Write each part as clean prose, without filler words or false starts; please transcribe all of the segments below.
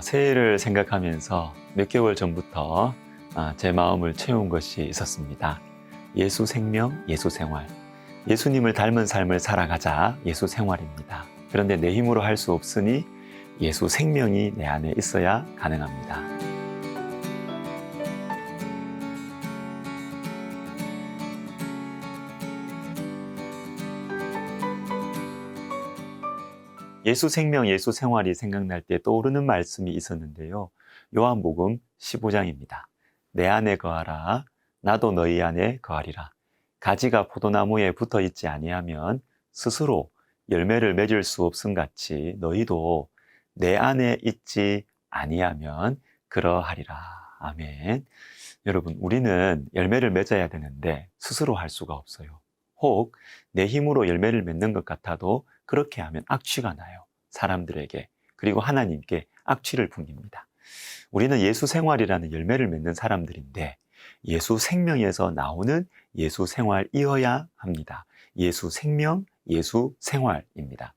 새해를 생각하면서 몇 개월 전부터 제 마음을 채운 것이 있었습니다. 예수 생명, 예수 생활. 예수님을 닮은 삶을 살아가자 예수 생활입니다. 그런데 내 힘으로 할 수 없으니 예수 생명이 내 안에 있어야 가능합니다. 예수 생명, 예수 생활이 생각날 때 떠오르는 말씀이 있었는데요. 요한복음 15장입니다. 내 안에 거하라. 나도 너희 안에 거하리라. 가지가 포도나무에 붙어 있지 아니하면 스스로 열매를 맺을 수 없음 같이 너희도 내 안에 있지 아니하면 그러하리라. 아멘. 여러분, 우리는 열매를 맺어야 되는데 스스로 할 수가 없어요. 혹 내 힘으로 열매를 맺는 것 같아도 그렇게 하면 악취가 나요. 사람들에게, 그리고 하나님께 악취를 풍깁니다. 우리는 예수 생활이라는 열매를 맺는 사람들인데 예수 생명에서 나오는 예수 생활이어야 합니다. 예수 생명, 예수 생활입니다.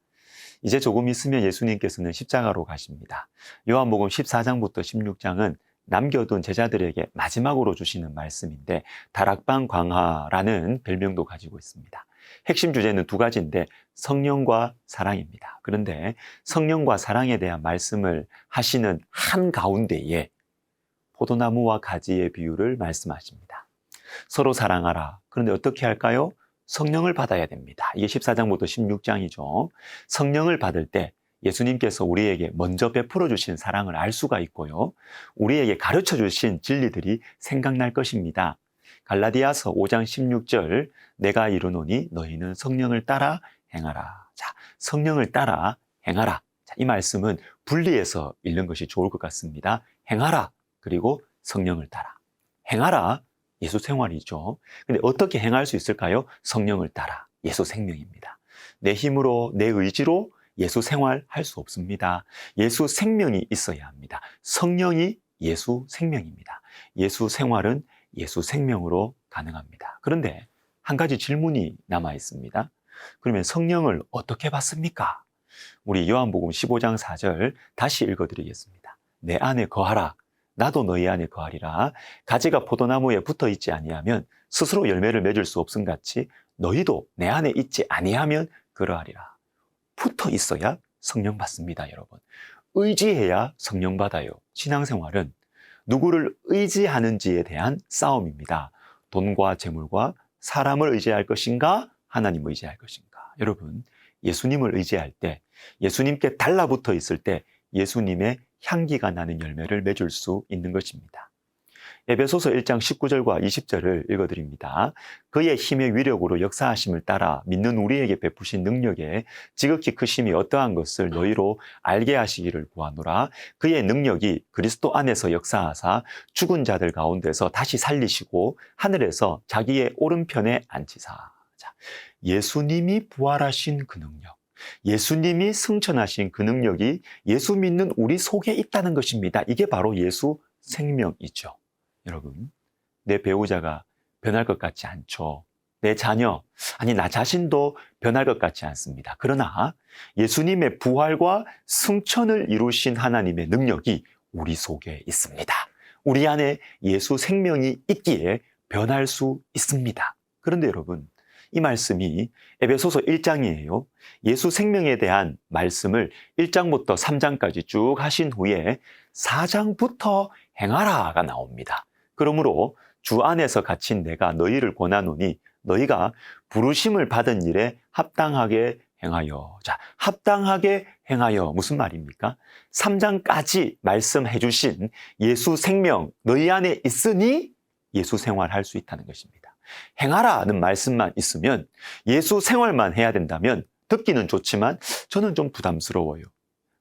이제 조금 있으면 예수님께서는 십자가로 가십니다. 요한복음 14장부터 16장은 남겨둔 제자들에게 마지막으로 주시는 말씀인데 다락방 광화라는 별명도 가지고 있습니다. 핵심 주제는 두 가지인데 성령과 사랑입니다. 그런데 성령과 사랑에 대한 말씀을 하시는 한가운데에 포도나무와 가지의 비유를 말씀하십니다. 서로 사랑하라. 그런데 어떻게 할까요? 성령을 받아야 됩니다. 이게 14장부터 16장이죠. 성령을 받을 때 예수님께서 우리에게 먼저 베풀어 주신 사랑을 알 수가 있고요. 우리에게 가르쳐 주신 진리들이 생각날 것입니다. 갈라디아서 5장 16절 내가 이르노니 너희는 성령을 따라 행하라. 자, 성령을 따라 행하라. 자, 이 말씀은 분리해서 읽는 것이 좋을 것 같습니다. 행하라. 그리고 성령을 따라. 행하라. 예수 생활이죠. 근데 어떻게 행할 수 있을까요? 성령을 따라. 예수 생명입니다. 내 힘으로, 내 의지로 예수 생활 할 수 없습니다. 예수 생명이 있어야 합니다. 성령이 예수 생명입니다. 예수 생활은 예수 생명으로 가능합니다. 그런데 한 가지 질문이 남아 있습니다. 그러면 성령을 어떻게 받습니까? 우리 요한복음 15장 4절 다시 읽어드리겠습니다. 내 안에 거하라. 나도 너희 안에 거하리라. 가지가 포도나무에 붙어 있지 아니하면 스스로 열매를 맺을 수 없음 같이 너희도 내 안에 있지 아니하면 그러하리라. 붙어 있어야 성령 받습니다, 여러분. 의지해야 성령 받아요. 신앙생활은 누구를 의지하는지에 대한 싸움입니다. 돈과 재물과 사람을 의지할 것인가? 하나님을 의지할 것인가? 여러분, 예수님을 의지할 때, 예수님께 달라붙어 있을 때 예수님의 향기가 나는 열매를 맺을 수 있는 것입니다. 에베소서 1장 19절과 20절을 읽어드립니다. 그의 힘의 위력으로 역사하심을 따라 믿는 우리에게 베푸신 능력에 지극히 크심이 어떠한 것을 너희로 알게 하시기를 구하노라. 그의 능력이 그리스도 안에서 역사하사 죽은 자들 가운데서 다시 살리시고 하늘에서 자기의 오른편에 앉히사. 자, 예수님이 부활하신 그 능력, 예수님이 승천하신 그 능력이 예수 믿는 우리 속에 있다는 것입니다. 이게 바로 예수 생명이죠. 여러분, 내 배우자가 변할 것 같지 않죠. 내 자녀, 아니 나 자신도 변할 것 같지 않습니다. 그러나 예수님의 부활과 승천을 이루신 하나님의 능력이 우리 속에 있습니다. 우리 안에 예수 생명이 있기에 변할 수 있습니다. 그런데 여러분, 이 말씀이 에베소서 1장이에요. 예수 생명에 대한 말씀을 1장부터 3장까지 쭉 하신 후에 4장부터 행하라가 나옵니다. 그러므로 주 안에서 갇힌 내가 너희를 권하노니 너희가 부르심을 받은 일에 합당하게 행하여. 자, 합당하게 행하여 무슨 말입니까? 3장까지 말씀해 주신 예수 생명 너희 안에 있으니 예수 생활할 수 있다는 것입니다. 행하라는 말씀만 있으면 예수 생활만 해야 된다면 듣기는 좋지만 저는 좀 부담스러워요.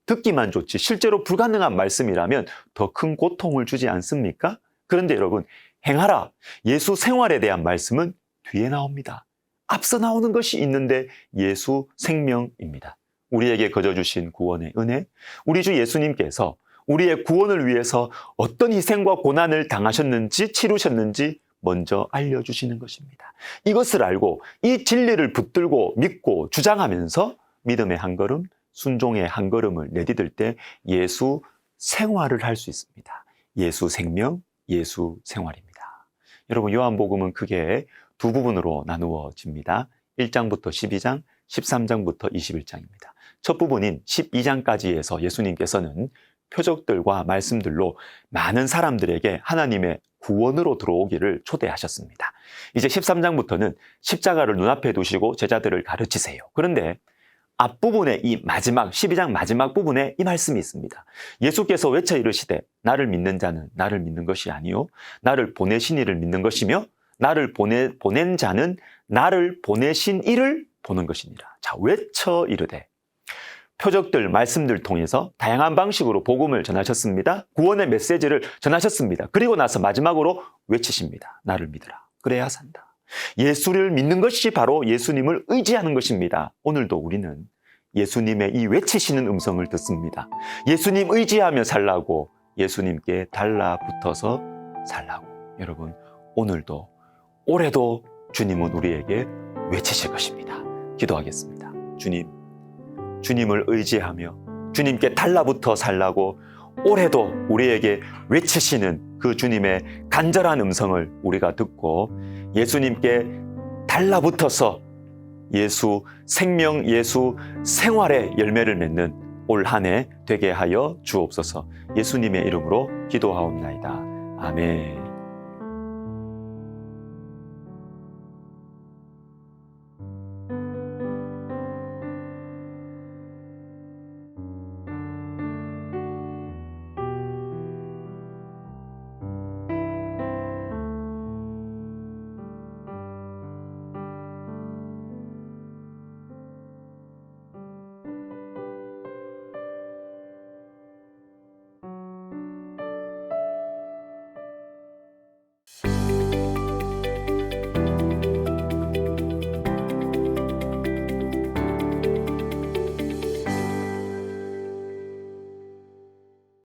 듣기만 좋지 실제로 불가능한 말씀이라면 더 큰 고통을 주지 않습니까? 그런데 여러분, 행하라, 예수 생활에 대한 말씀은 뒤에 나옵니다. 앞서 나오는 것이 있는데 예수 생명입니다. 우리에게 거저 주신 구원의 은혜, 우리 주 예수님께서 우리의 구원을 위해서 어떤 희생과 고난을 당하셨는지 치르셨는지 먼저 알려주시는 것입니다. 이것을 알고 이 진리를 붙들고 믿고 주장하면서 믿음의 한 걸음, 순종의 한 걸음을 내디딜 때 예수 생활을 할 수 있습니다. 예수 생명, 예수 생활입니다. 여러분, 요한복음은 크게 두 부분으로 나누어집니다. 1장부터 12장, 13장부터 21장입니다. 첫 부분인 12장까지에서 예수님께서는 표적들과 말씀들로 많은 사람들에게 하나님의 구원으로 들어오기를 초대하셨습니다. 이제 13장부터는 십자가를 눈앞에 두시고 제자들을 가르치세요. 그런데 앞부분에 이 마지막 12장 마지막 부분에 이 말씀이 있습니다. 예수께서 외쳐 이르시되 나를 믿는 자는 나를 믿는 것이 아니요 나를 보내신 이를 믿는 것이며 나를 보낸 자는 나를 보내신 이를 보는 것이니라. 자, 외쳐 이르되 표적들, 말씀들 통해서 다양한 방식으로 복음을 전하셨습니다. 구원의 메시지를 전하셨습니다. 그리고 나서 마지막으로 외치십니다. 나를 믿으라. 그래야 산다. 예수를 믿는 것이 바로 예수님을 의지하는 것입니다. 오늘도 우리는 예수님의 이 외치시는 음성을 듣습니다. 예수님 의지하며 살라고, 예수님께 달라붙어서 살라고. 여러분, 오늘도 올해도 주님은 우리에게 외치실 것입니다. 기도하겠습니다. 주님을 의지하며 주님께 달라붙어 살라고 올해도 우리에게 외치시는 그 주님의 간절한 음성을 우리가 듣고 예수님께 달라붙어서 예수 생명, 예수 생활의 열매를 맺는 올 한 해 되게 하여 주옵소서. 예수님의 이름으로 기도하옵나이다. 아멘.